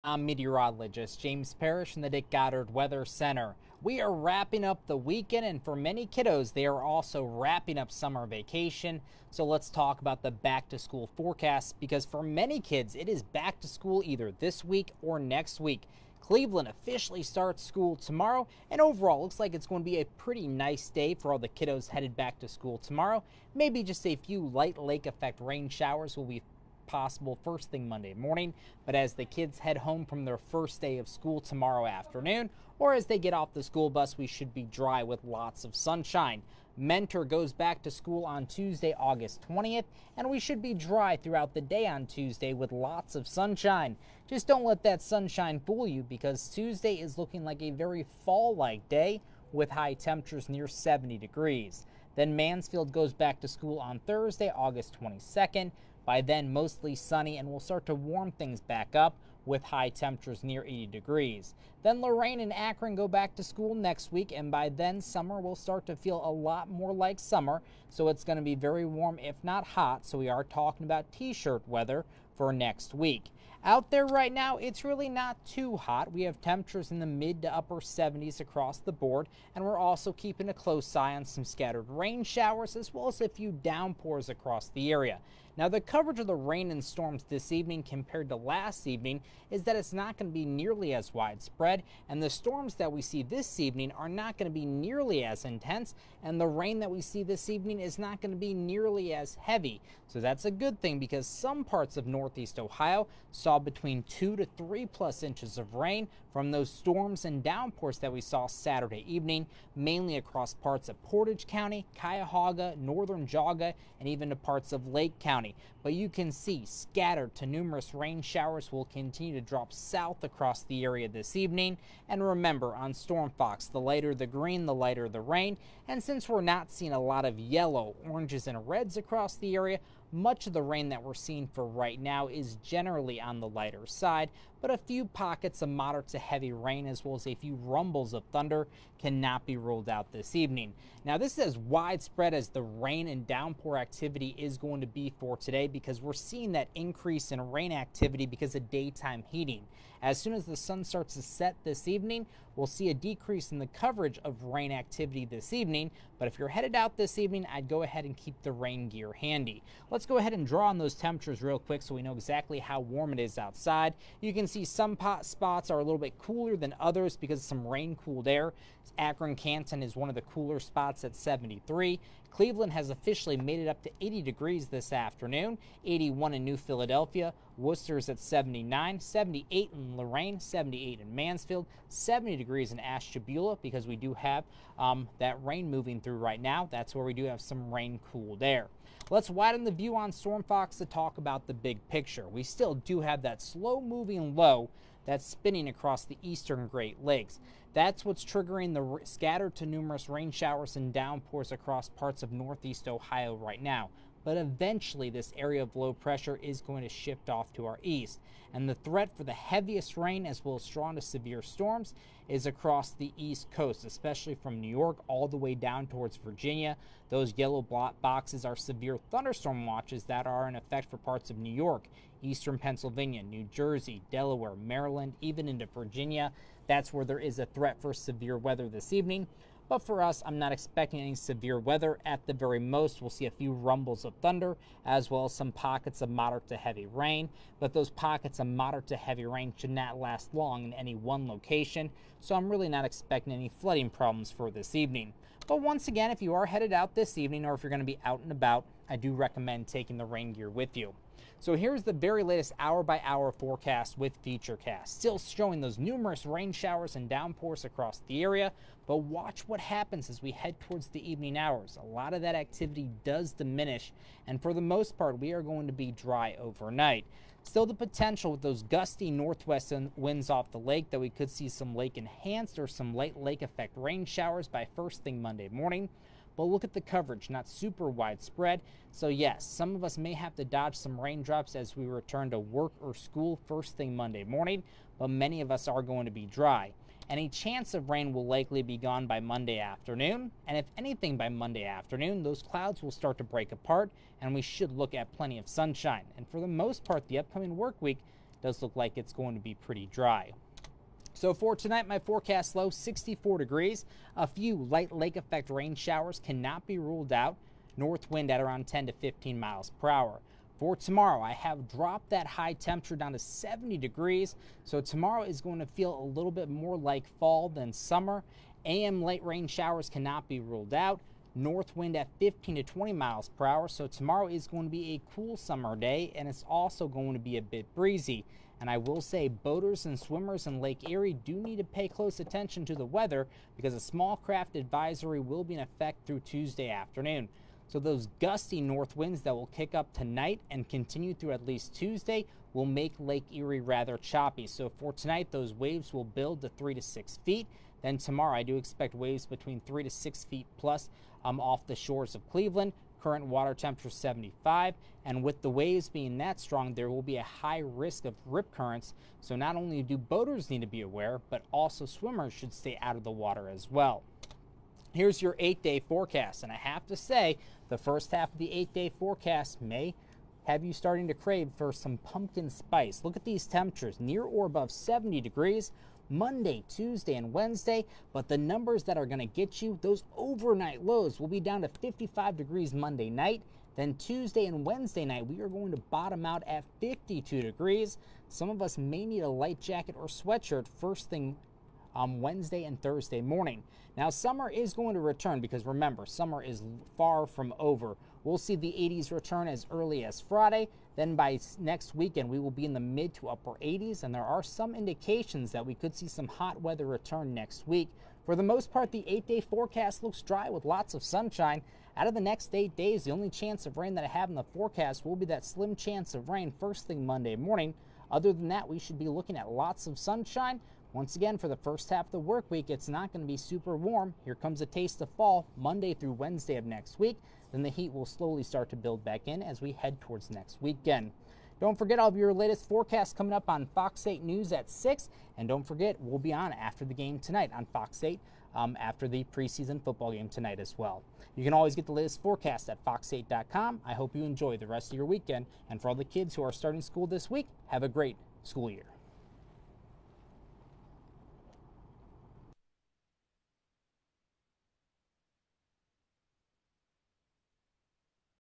I'm meteorologist James Parish in the Dick Goddard Weather Center. We are wrapping up the weekend, and for many kiddos, they are also wrapping up summer vacation. So let's talk about the back to school forecast, because for many kids, it is back to school either this week or next week. Cleveland officially starts school tomorrow, and overall looks like it's going to be a pretty nice day for all the kiddos headed back to school tomorrow. Maybe just a few light lake effect rain showers will be possible first thing Monday morning, but as the kids head home from their first day of school tomorrow afternoon, or as they get off the school bus, we should be dry with lots of sunshine. Mentor goes back to school on Tuesday, August 20th, and we should be dry throughout the day on Tuesday with lots of sunshine. Just don't let that sunshine fool you, because Tuesday is looking like a very fall-like day with high temperatures near 70 degrees. Then Mansfield goes back to school on Thursday, August 22nd. By then, mostly sunny, and we'll start to warm things back up with high temperatures near 80 degrees. Then Lorain and Akron go back to school next week, and by then summer will start to feel a lot more like summer. So it's going to be very warm, if not hot. So we are talking about t-shirt weather for next week. Out there right now, it's really not too hot. We have temperatures in the mid to upper 70s across the board, and we're also keeping a close eye on some scattered rain showers as well as a few downpours across the area. Now, the coverage of the rain and storms this evening compared to last evening is that it's not going to be nearly as widespread, and the storms that we see this evening are not going to be nearly as intense, and the rain that we see this evening is not going to be nearly as heavy. So that's a good thing, because some parts of northeast Ohio saw between 2 to 3+ inches of rain from those storms and downpours that we saw Saturday evening, mainly across parts of Portage County, Cuyahoga, northern Geauga, and even to parts of Lake County. But you can see scattered to numerous rain showers will continue to drop south across the area this evening. And remember, on Storm Fox, the lighter the green, the lighter the rain. And since we're not seeing a lot of yellow, oranges, and reds across the area, much of the rain that we're seeing for right now is generally on the lighter side, but a few pockets of moderate to heavy rain as well as a few rumbles of thunder cannot be ruled out this evening. Now, this is as widespread as the rain and downpour activity is going to be for today, because we're seeing that increase in rain activity because of daytime heating. As soon as the sun starts to set this evening, we'll see a decrease in the coverage of rain activity this evening, but if you're headed out this evening, I'd go ahead and keep the rain gear handy. Let's go ahead and draw on those temperatures real quick so we know exactly how warm it is outside. You can see some spots are a little bit cooler than others because of some rain-cooled air. Akron Canton is one of the cooler spots at 73. Cleveland has officially made it up to 80 degrees this afternoon. 81 in New Philadelphia. Worcester's at 79, 78 in Lorain, 78 in Mansfield, 70 degrees in Ashtabula, because we do have that rain moving through right now. That's where we do have some rain-cooled air. Let's widen the view on Storm Fox to talk about the big picture. We still do have that slow-moving low that's spinning across the eastern Great Lakes. That's what's triggering the scattered to numerous rain showers and downpours across parts of northeast Ohio right now. But eventually this area of low pressure is going to shift off to our east, and the threat for the heaviest rain as well as strong to severe storms is across the east coast, especially from New York all the way down towards Virginia. Those yellow boxes are severe thunderstorm watches that are in effect for parts of New York, eastern Pennsylvania, New Jersey, Delaware, Maryland, even into Virginia. That's where there is a threat for severe weather this evening. But for us, I'm not expecting any severe weather. At the very most, we'll see a few rumbles of thunder, as well as some pockets of moderate to heavy rain. But those pockets of moderate to heavy rain should not last long in any one location, so I'm really not expecting any flooding problems for this evening. But once again, if you are headed out this evening, or if you're going to be out and about, I do recommend taking the rain gear with you. So here's the very latest hour-by-hour forecast with Futurecast. Still showing those numerous rain showers and downpours across the area, but watch what happens as we head towards the evening hours. A lot of that activity does diminish, and for the most part, we are going to be dry overnight. Still the potential with those gusty northwest winds off the lake that we could see some lake-enhanced or some light lake effect rain showers by first thing Monday morning. But look at the coverage, not super widespread. So yes, some of us may have to dodge some raindrops as we return to work or school first thing Monday morning, but many of us are going to be dry. Any chance of rain will likely be gone by Monday afternoon, and if anything by Monday afternoon, those clouds will start to break apart, and we should look at plenty of sunshine. And for the most part, the upcoming work week does look like it's going to be pretty dry. So for tonight, my forecast low 64 degrees. A few light lake effect rain showers cannot be ruled out. North wind at around 10 to 15 miles per hour. For tomorrow, I have dropped that high temperature down to 70 degrees. So tomorrow is going to feel a little bit more like fall than summer. AM light rain showers cannot be ruled out. North wind at 15 to 20 miles per hour. So tomorrow is going to be a cool summer day, and it's also going to be a bit breezy. And I will say boaters and swimmers in Lake Erie do need to pay close attention to the weather because a small craft advisory will be in effect through Tuesday afternoon. So those gusty north winds that will kick up tonight and continue through at least Tuesday will make Lake Erie rather choppy. So for tonight, those waves will build to 3 to 6 feet. Then tomorrow, I do expect waves between 3 to 6 feet plus off the shores of Cleveland. Current water temperature 75, and with the waves being that strong, there will be a high risk of rip currents. So not only do boaters need to be aware, but also swimmers should stay out of the water as well. Here's your 8-day forecast, and I have to say the first half of the 8-day forecast may have you starting to crave for some pumpkin spice. Look at these temperatures, near or above 70 degrees. Monday, Tuesday, and Wednesday, but the numbers that are going to get you, those overnight lows will be down to 55 degrees Monday night. Then Tuesday and Wednesday night, we are going to bottom out at 52 degrees. Some of us may need a light jacket or sweatshirt first thing on Wednesday and Thursday morning. Now, summer is going to return because remember, summer is far from over. We'll see the 80s return as early as Friday. Then by next weekend, we will be in the mid to upper 80s, and there are some indications that we could see some hot weather return next week. For the most part, the 8-day forecast looks dry with lots of sunshine. Out of the next 8 days, the only chance of rain that I have in the forecast will be that slim chance of rain first thing Monday morning. Other than that, we should be looking at lots of sunshine. Once again, for the first half of the work week, it's not going to be super warm. Here comes a taste of fall Monday through Wednesday of next week. Then the heat will slowly start to build back in as we head towards next weekend. Don't forget, I'll have your latest forecast coming up on Fox 8 News at 6. And don't forget, we'll be on after the game tonight on Fox 8 after the preseason football game tonight as well. You can always get the latest forecast at fox8.com. I hope you enjoy the rest of your weekend. And for all the kids who are starting school this week, have a great school year.